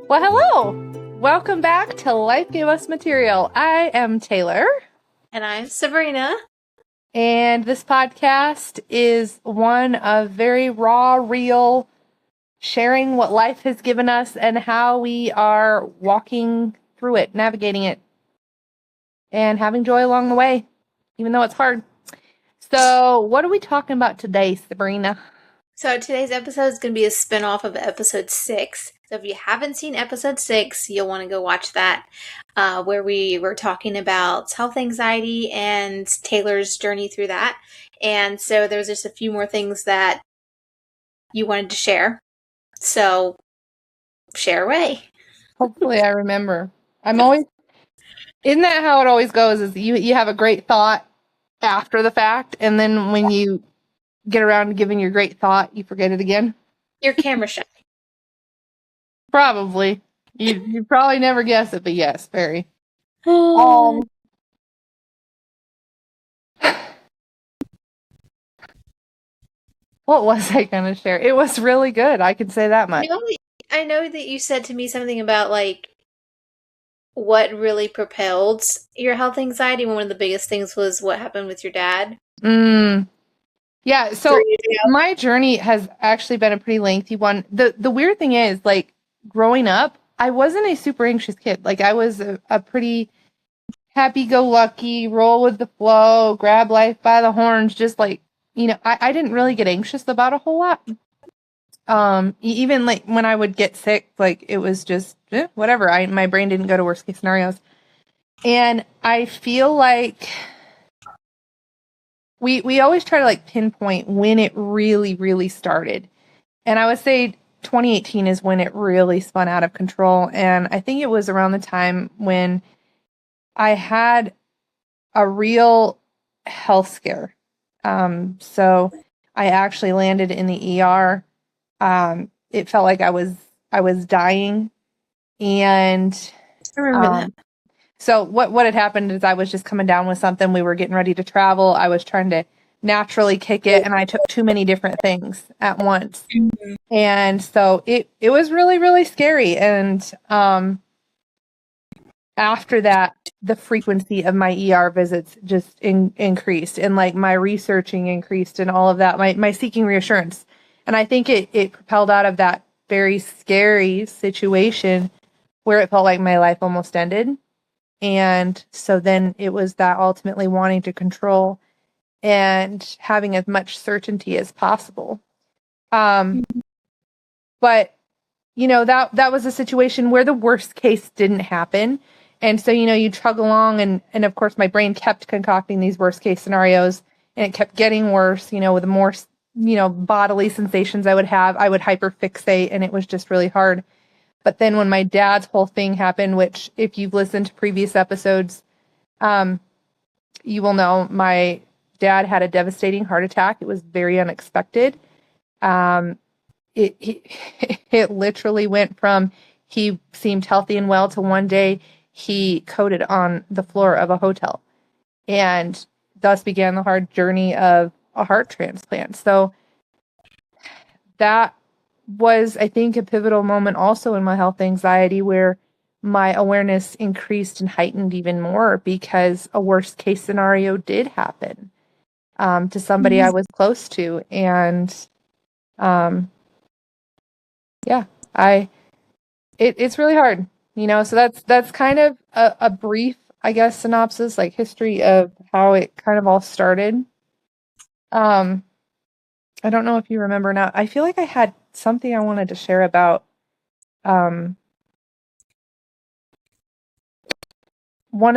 Well, hello. Welcome back to Life Gave Us Material. I am Taylor. And I'm Sabrina. And this podcast is one of very raw, real, sharing what life has given us and how we are walking through it, navigating it, and having joy along the way, even though it's hard. So, what are we talking about today, Sabrina? So today's episode is going to be a spin-off of episode 6. So if you haven't seen episode 6, you'll want to go watch that, where we were talking about health anxiety and Taylor's journey through that. And so there's just a few more things that you wanted to share. So share away. Hopefully I remember. Isn't that how it always goes, is you have a great thought after the fact, and then when you get around to giving your great thought, you forget it again? Your camera shy. Probably. You probably never guess it, but yes, very. Oh. What was I going to share? It was really good. I can say that much. I know that you said to me something about what really propelled your health anxiety. One of the biggest things was what happened with your dad. Yeah, so my journey has actually been a pretty lengthy one. The weird thing is, growing up, I wasn't a super anxious kid. I was a pretty happy-go-lucky, roll with the flow, grab life by the horns, just I didn't really get anxious about a whole lot. Even when I would get sick, it was just whatever. My brain didn't go to worst case scenarios. And I feel like we always try to pinpoint when it really, really started. And I would say 2018 is when it really spun out of control. And I think it was around the time when I had a real health scare. So I actually landed in the ER. It felt like I was dying. And I remember that. So what had happened is I was just coming down with something. We were getting ready to travel. I was trying to naturally kick it, and I took too many different things at once. Mm-hmm. And so it was really, really scary. And after that, the frequency of my ER visits just increased, and my researching increased, and all of that, my seeking reassurance. And I think it propelled out of that very scary situation where it felt like my life almost ended. And so then it was that ultimately wanting to control and having as much certainty as possible. But, that was a situation where the worst case didn't happen. And so, you chug along, and of course my brain kept concocting these worst case scenarios, and it kept getting worse, with the more, bodily sensations I would have. I would hyperfixate, and it was just really hard. But then when my dad's whole thing happened, which if you've listened to previous episodes, you will know my dad had a devastating heart attack. It was very unexpected. It literally went from he seemed healthy and well to one day he coded on the floor of a hotel. And thus began the hard journey of a heart transplant. So that was, I think, a pivotal moment also in my health anxiety, where my awareness increased and heightened even more because a worst case scenario did happen to somebody I was close to. And it's really hard, so that's kind of a brief, I guess, synopsis, history of how it kind of all started. I don't know if you remember now. I feel like I had something I wanted to share about one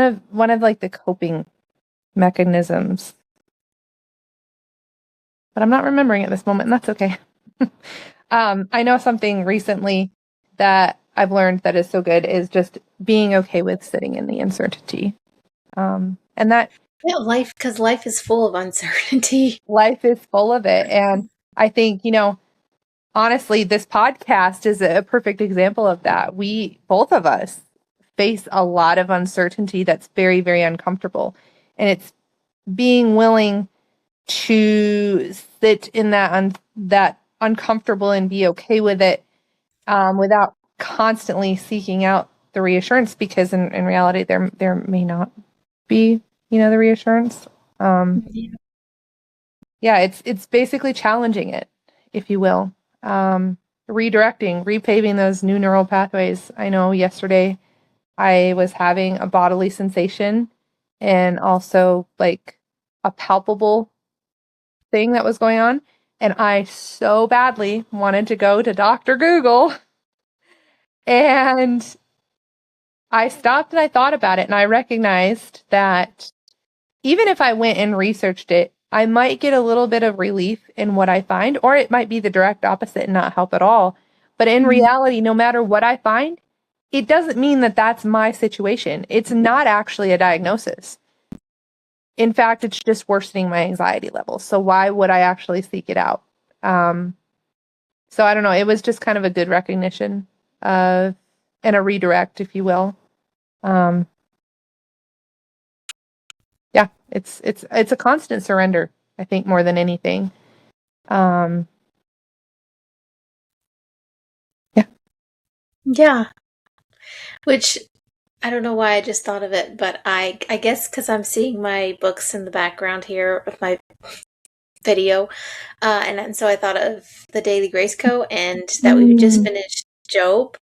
of the coping mechanisms, but I'm not remembering at this moment, and that's okay. I know something recently that I've learned that is so good is just being okay with sitting in the uncertainty. And that because life is full of uncertainty. Life is full of it. And I think, honestly, this podcast is a perfect example of that. We, both of us, face a lot of uncertainty that's very, very uncomfortable. And it's being willing to sit in that uncomfortable and be okay with it without constantly seeking out the reassurance, because in reality there may not be, the reassurance. Yeah, it's basically challenging it, if you will. Redirecting, repaving those new neural pathways. I know yesterday I was having a bodily sensation and also like a palpable thing that was going on. And I so badly wanted to go to Dr. Google. And I stopped and I thought about it, and I recognized that even if I went and researched it, I might get a little bit of relief in what I find, or it might be the direct opposite and not help at all. But in reality, no matter what I find, it doesn't mean that that's my situation. It's not actually a diagnosis. In fact, it's just worsening my anxiety levels. So why would I actually seek it out? So I don't know. It was just kind of a good recognition of, and a redirect, if you will. Yeah, it's a constant surrender, I think, more than anything. Yeah. Yeah. Which I don't know why I just thought of it, but I guess because I'm seeing my books in the background here of my video, and so I thought of the Daily Grace Co. and that we just finished Job.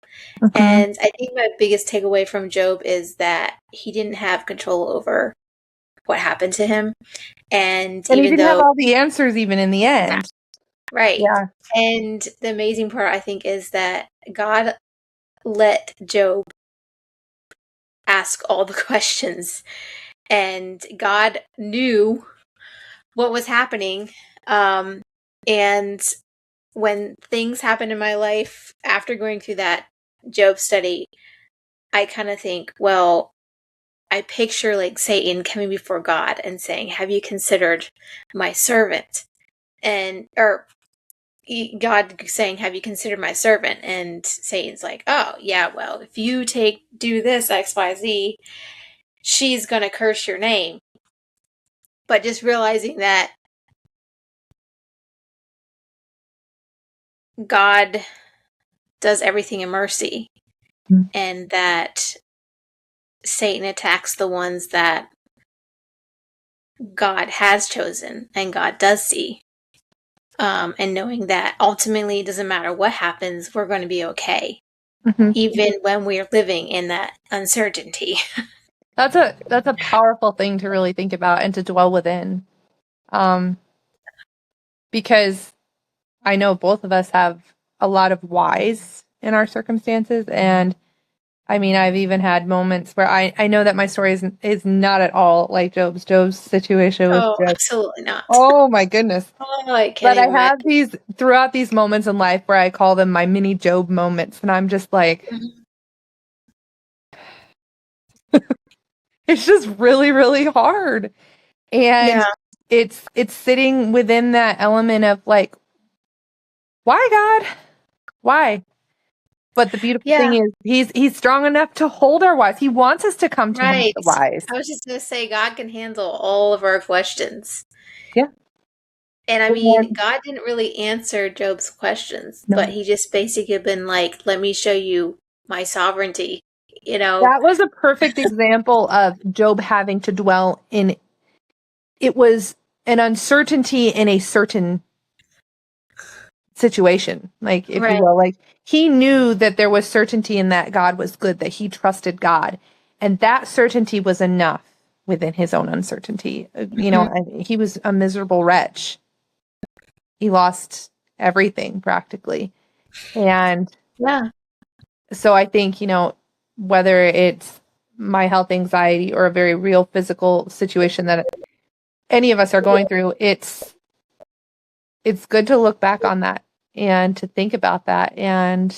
And I think my biggest takeaway from Job is that he didn't have control over what happened to him. And he even didn't have though, all the answers even in the end. right. Yeah. And the amazing part, I think, is that God let Job ask all the questions, and God knew what was happening. And when things happen in my life after going through that Job study, I kind of think, well, I picture like Satan coming before God and saying, "Have you considered my servant?" And or God saying, "Have you considered my servant?" And Satan's like, "Oh yeah, well, if you do this XYZ, she's gonna curse your name." But just realizing that God does everything in mercy, and that Satan attacks the ones that God has chosen and God does see. And knowing that ultimately it doesn't matter what happens, we're going to be okay, even when we're living in that uncertainty. That's a powerful thing to really think about and to dwell within. Because I know both of us have a lot of whys in our circumstances, and I mean, I've even had moments where I know that my story is not at all like Job's. Job's situation was just, absolutely not. oh my goodness. Oh, I can't But I imagine. have these throughout these moments in life where I call them my mini Job moments, and I'm just like, it's just really, really hard. And it's sitting within that element of like, why God? Why? But the beautiful thing is he's strong enough to hold our whys. He wants us to come to him with the whys. I was just going to say, God can handle all of our questions. Yeah. And I mean, God didn't really answer Job's questions, but he just basically been like, let me show you my sovereignty. That was a perfect example of Job having to dwell in, it was an uncertainty in a certain situation, like, if you will. Like, he knew that there was certainty in that God was good, that he trusted God. And that certainty was enough within his own uncertainty. He was a miserable wretch. He lost everything practically. And so I think, whether it's my health anxiety or a very real physical situation that any of us are going through, it's good to look back on that and to think about that and,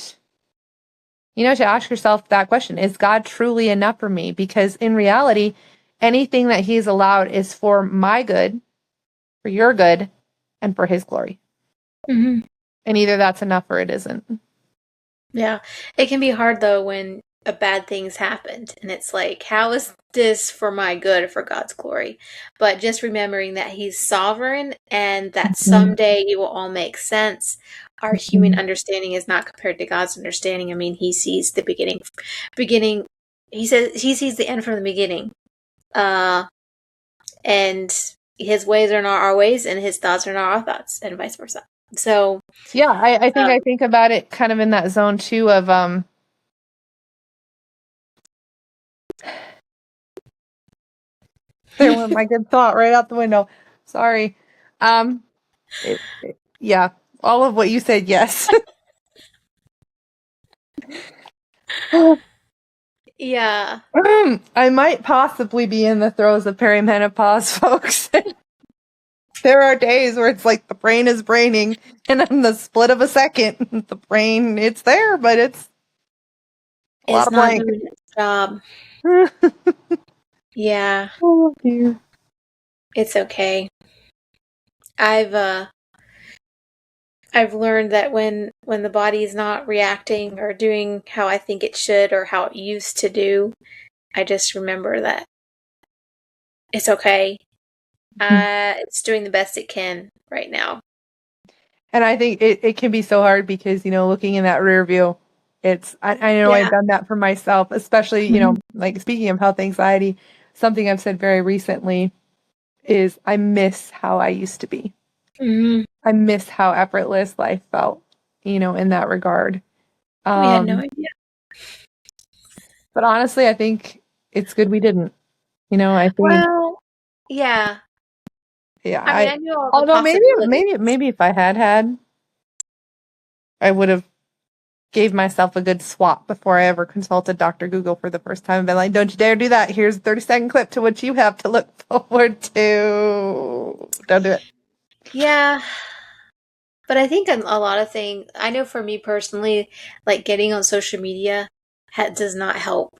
to ask yourself that question, is God truly enough for me? Because in reality, anything that he's allowed is for my good, for your good, and for his glory. And either that's enough or it isn't. Yeah. It can be hard though when a bad thing's happened and it's like, how is this for my good or for God's glory? But just remembering that he's sovereign and that someday it will all make sense. our human understanding is not compared to God's understanding. I mean, he sees the beginning. He says he sees the end from the beginning. And his ways are not our ways, and his thoughts are not our thoughts, and vice versa. So, yeah, I think about it kind of in that zone too of there went my good thought right out the window. Sorry. Yeah, all of what you said, yes. yeah. I might possibly be in the throes of perimenopause, folks. There are days where it's like the brain is braining, and in the split of a second, the brain, it's there, but it's a lot It's of not blank. doing its job. Yeah. Oh, dear. It's okay. I've learned that when the body is not reacting or doing how I think it should or how it used to do, I just remember that it's okay. It's doing the best it can right now. And I think it can be so hard because, looking in that rear view, I know Yeah. I've done that for myself, especially, like speaking of health anxiety, something I've said very recently is I miss how I used to be. Mm-hmm. I miss how effortless life felt, in that regard. We had no idea. But honestly, I think it's good we didn't. I think, Well, yeah. yeah. I mean, I knew all the Although possibilities. maybe if I had, I would have gave myself a good swap before I ever consulted Dr. Google for the first time and been like, don't you dare do that. Here's a 30-second clip to what you have to look forward to. Don't do it. Yeah. But I think a lot of things, I know for me personally, like getting on social media does not help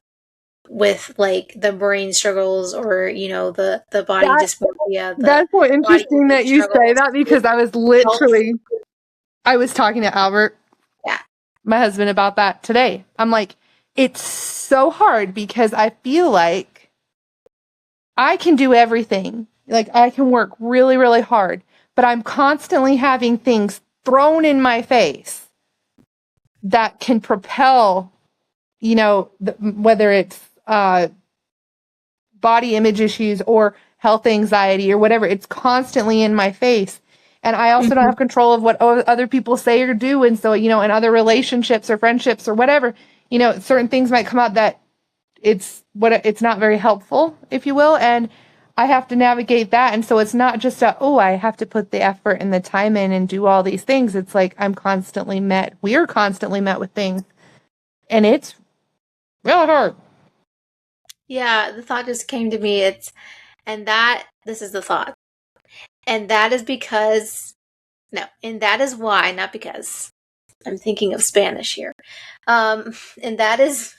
with like the brain struggles or, the body That, dysmorphia, the that's so body interesting image that you say struggles. that because I was talking to Albert, Yeah. my husband, about that today. I'm like, it's so hard because I feel like I can do everything. Like I can work really, really hard, but I'm constantly having things thrown in my face that can propel, whether it's body image issues or health anxiety or whatever. It's constantly in my face. And I also don't have control of what other people say or do. And so, in other relationships or friendships or whatever, certain things might come out that it's not very helpful, if you will. And I have to navigate that. And so it's not just I have to put the effort and the time in and do all these things. It's like we're constantly met with things, and it's really hard. Yeah, the thought just came to me. This is the thought. And that is because, no, and that is why, not because. I'm thinking of Spanish here. And that is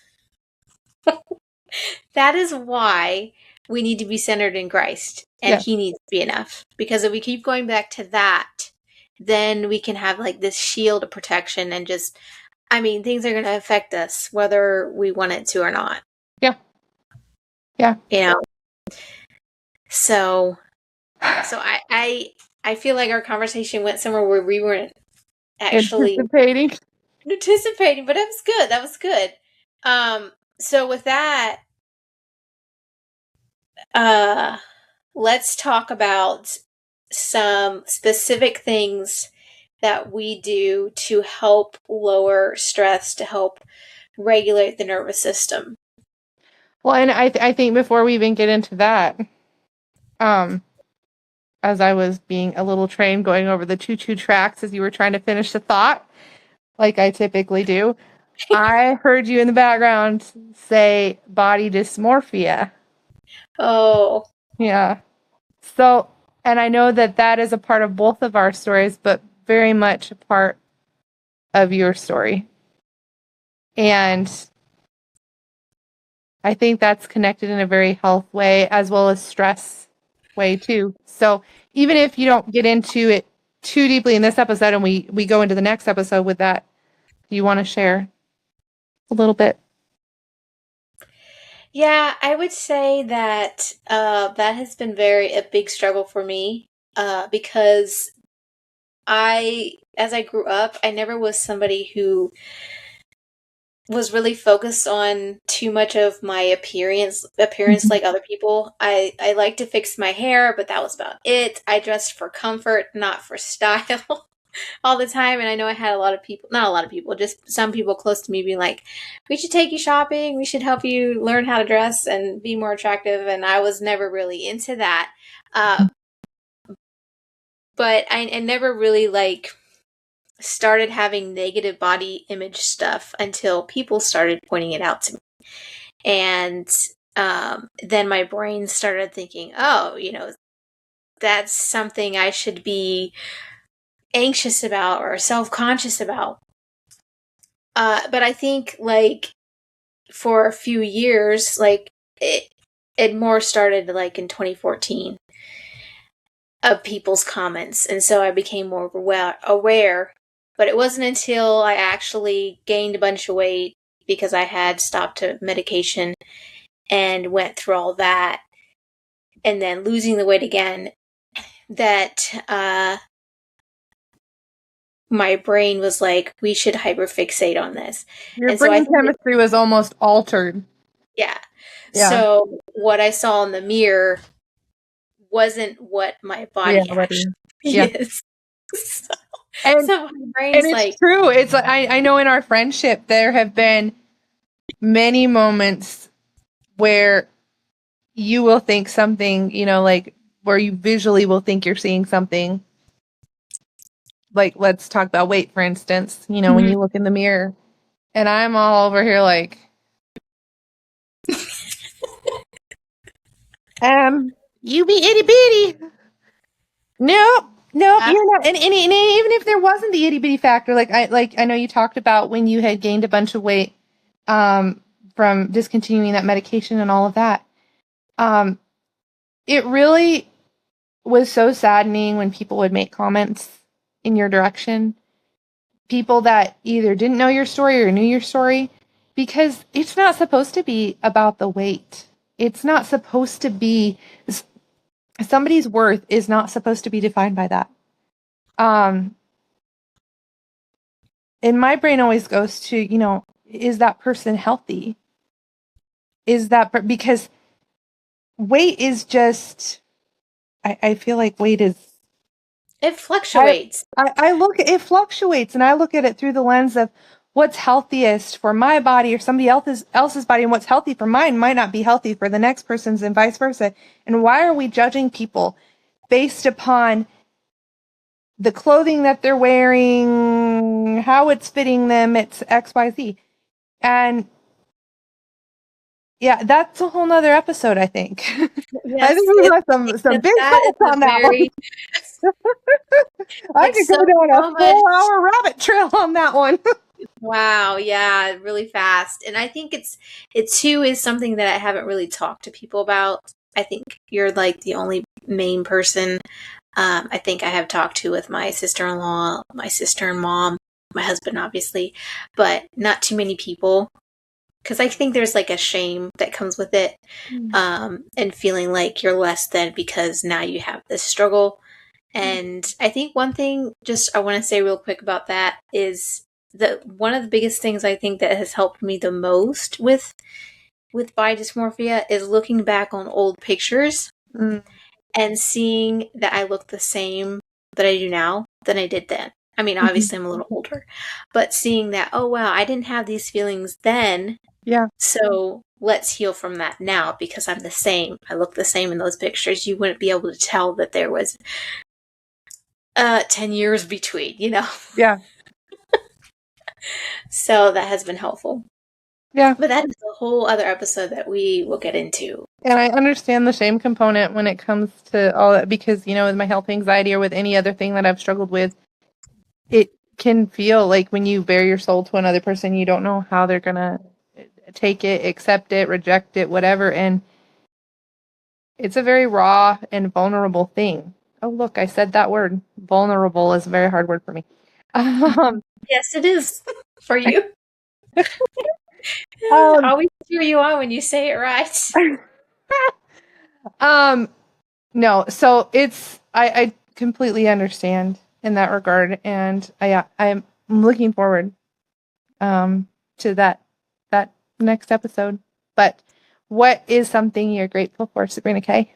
why we need to be centered in Christ and Yeah. he needs to be enough. Because if we keep going back to that, then we can have like this shield of protection and just, things are going to affect us whether we want it to or not. Yeah. Yeah. So I feel like our conversation went somewhere where we weren't actually anticipating, but it was good. That was good. So with that, let's talk about some specific things that we do to help lower stress, to help regulate the nervous system. Well, and I think before we even get into that, as I was being a little trained going over the choo-choo tracks as you were trying to finish the thought, like I typically do, I heard you in the background say body dysmorphia. Oh. Yeah. So, and I know that is a part of both of our stories, but very much a part of your story. And I think that's connected in a very health way as well as stress way too. So even if you don't get into it too deeply in this episode and we go into the next episode with that, do you want to share a little bit? Yeah, I would say that that has been a big struggle for me because I as I grew up, I never was somebody who was really focused on too much of my appearance Mhm. like other people. I like to fix my hair, but that was about it. I dressed for comfort, not for style. All the time. And I know I had a lot of people, not a lot of people, just some people close to me being like, we should take you shopping. We should help you learn how to dress and be more attractive. And I was never really into that. Uh, but I never really like started having negative body image stuff until people started pointing it out to me. And then my brain started thinking, oh, that's something I should be anxious about or self-conscious about. But I think like for a few years, like it more started like in 2014 of people's comments, and so I became more aware. But it wasn't until I actually gained a bunch of weight because I had stopped medication and went through all that, and then losing the weight again, that my brain was like, we should hyperfixate on this. Your And so I brain think chemistry was almost altered. yeah. Yeah. So what I saw in the mirror wasn't what my body Reality. actually Yeah. is. so, And so my and brain's it's like, true. It's like I know in our friendship there have been many moments where you will think something, like where you visually will think you're seeing something. Like let's talk about weight, for instance. When mm-hmm. you look in the mirror, and I'm all over here like, you be itty bitty. Nope. Nope, you're not. And even if there wasn't the itty bitty factor, I know you talked about when you had gained a bunch of weight from discontinuing that medication and all of that. It really was so saddening when people would make comments in your direction. People that either didn't know your story or knew your story, because it's not supposed to be about the weight. It's not supposed to be somebody's worth is not supposed to be defined by that. And my brain always goes to, is that person healthy? Is that because weight is just, I feel like weight is, it fluctuates. I look, it fluctuates, and I look at it through the lens of what's healthiest for my body or somebody else's body, and what's healthy for mine might not be healthy for the next person's, and vice versa. And why are we judging people based upon the clothing that they're wearing, how it's fitting them? It's XYZ. And yeah, that's a whole nother episode, I think. I Yes, think we have some big that is thoughts a on that one. very I like could go so down a so much. 4-hour rabbit trail on that one. Wow, yeah, really fast. And I think it too is something that I haven't really talked to people about. I think you're like the only main person I think I have talked to with my sister-in-law, my sister and mom, my husband, obviously, but not too many people. Because I think there's like a shame that comes with it, and feeling like you're less than because now you have this struggle. And I think one thing, just I want to say real quick about that is that one of the biggest things I think that has helped me the most with body dysmorphia is looking back on old pictures Mm, and seeing that I look the same that I do now than I did then. I mean, mhm. obviously I'm a little older, but seeing that, oh wow, I didn't have these feelings then, Yeah, so let's heal from that now because I'm the same. I look the same in those pictures. You wouldn't be able to tell that there was 10 years between. yeah, So that has been helpful. yeah. But that is a whole other episode that we will get into. And I understand the shame component when it comes to all that because, with my health anxiety or with any other thing that I've struggled with, it can feel like when you bare your soul to another person, you don't know how they're going to take it, accept it, reject it, whatever. And it's a very raw and vulnerable thing. Oh, look, I said that word. Vulnerable is a very hard word for me. Um, Yes, it is for you. um, Always cheer you on when you say it right. no, so I completely understand. in that regard. And I'm looking forward to that next episode. But what is something you're grateful for, Sabrina K?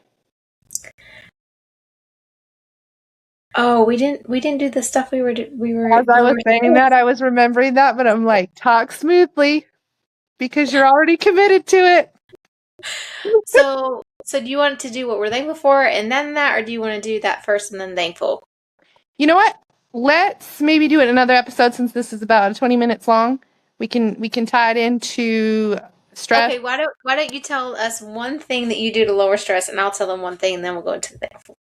Oh, we didn't do the stuff we were. As I was saying that, I was remembering that, but I'm like, talk smoothly because you're already committed to it. So do you want to do what we're thankful for and then that, or do you want to do that first and then thankful? You know what? Let's maybe do it another episode since this is about 20 minutes long. We can tie it into stress. Okay, why don't you tell us one thing that you do to lower stress, and I'll tell them one thing, and then we'll go into the thankful.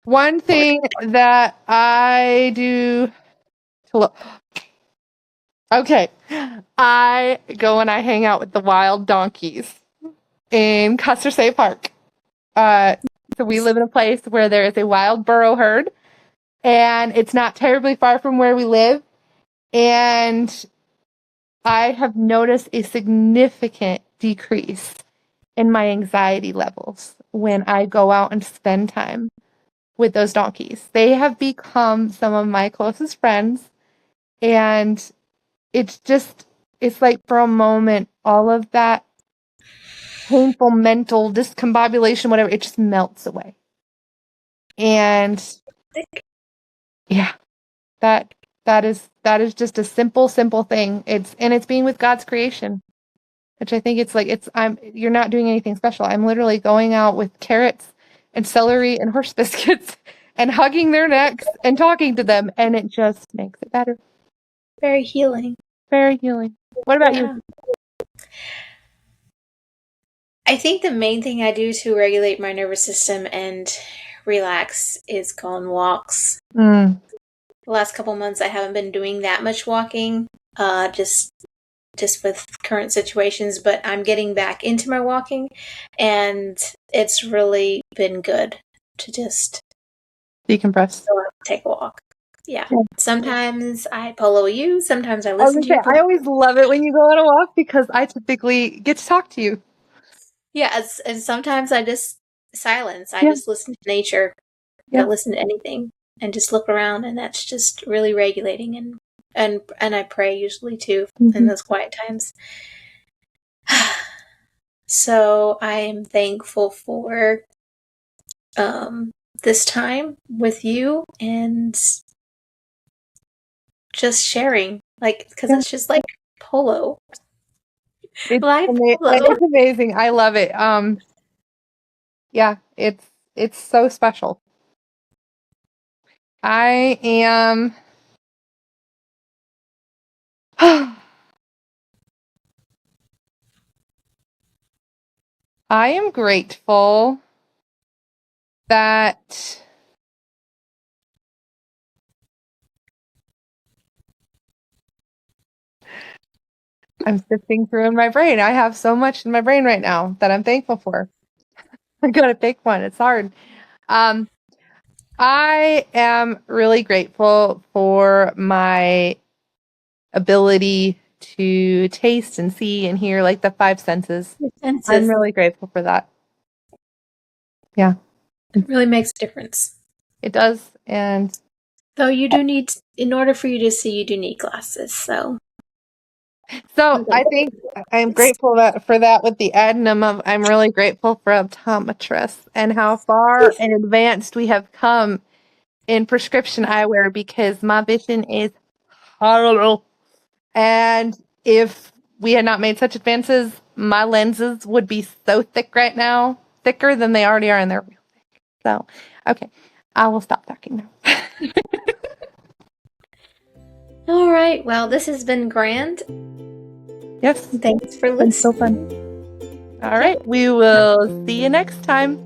One thing that I do to okay, I go and I hang out with the wild donkeys in Custer State Park. So we live in a place where there is a wild burro herd, and it's not terribly far from where we live. And I have noticed a significant decrease in my anxiety levels when I go out and spend time with those donkeys. They have become some of my closest friends, and it's like for a moment, all of that painful mental discombobulation, whatever, it just melts away. And yeah, that is just a simple thing. It's being with God's creation, which I think you're not doing anything special. I'm literally going out with carrots and celery and horse biscuits and hugging their necks and talking to them, and it just makes it better. Very healing. Very healing. What about you? I think the main thing I do to regulate my nervous system and relax is go on walks. The last couple months, I haven't been doing that much walking, just with current situations, but I'm getting back into my walking, and it's really been good to just decompress. Go out and take a walk. Yeah. Sometimes I follow you. Sometimes I listen to you. I always love it when you go on a walk because I typically get to talk to you. Yeah, and sometimes I just silence. I just listen to nature. I don't listen to anything and just look around, and that's just really regulating. And I pray usually too in those quiet times. So I am thankful for this time with you and just sharing, because it's just like polo. It's amazing. I love it. Yeah, it's so special. I am I am grateful that I'm sifting through in my brain. I have so much in my brain right now that I'm thankful for. I gotta pick one. It's hard. I am really grateful for my ability to taste and see and hear, like the five senses. I'm really grateful for that. Yeah. It really makes a difference. It does. And though you do need, in order for you to see, you do need glasses. So I think I'm grateful for that with the addendum of I'm really grateful for optometrists and how far and advanced we have come in prescription eyewear, because my vision is horrible. And if we had not made such advances, my lenses would be so thick right now, thicker than they already are, and they're real thick. So, okay, I will stop talking now. All right. Well, this has been grand. Yes. Thanks for listening. It's so fun. All right. We will see you next time.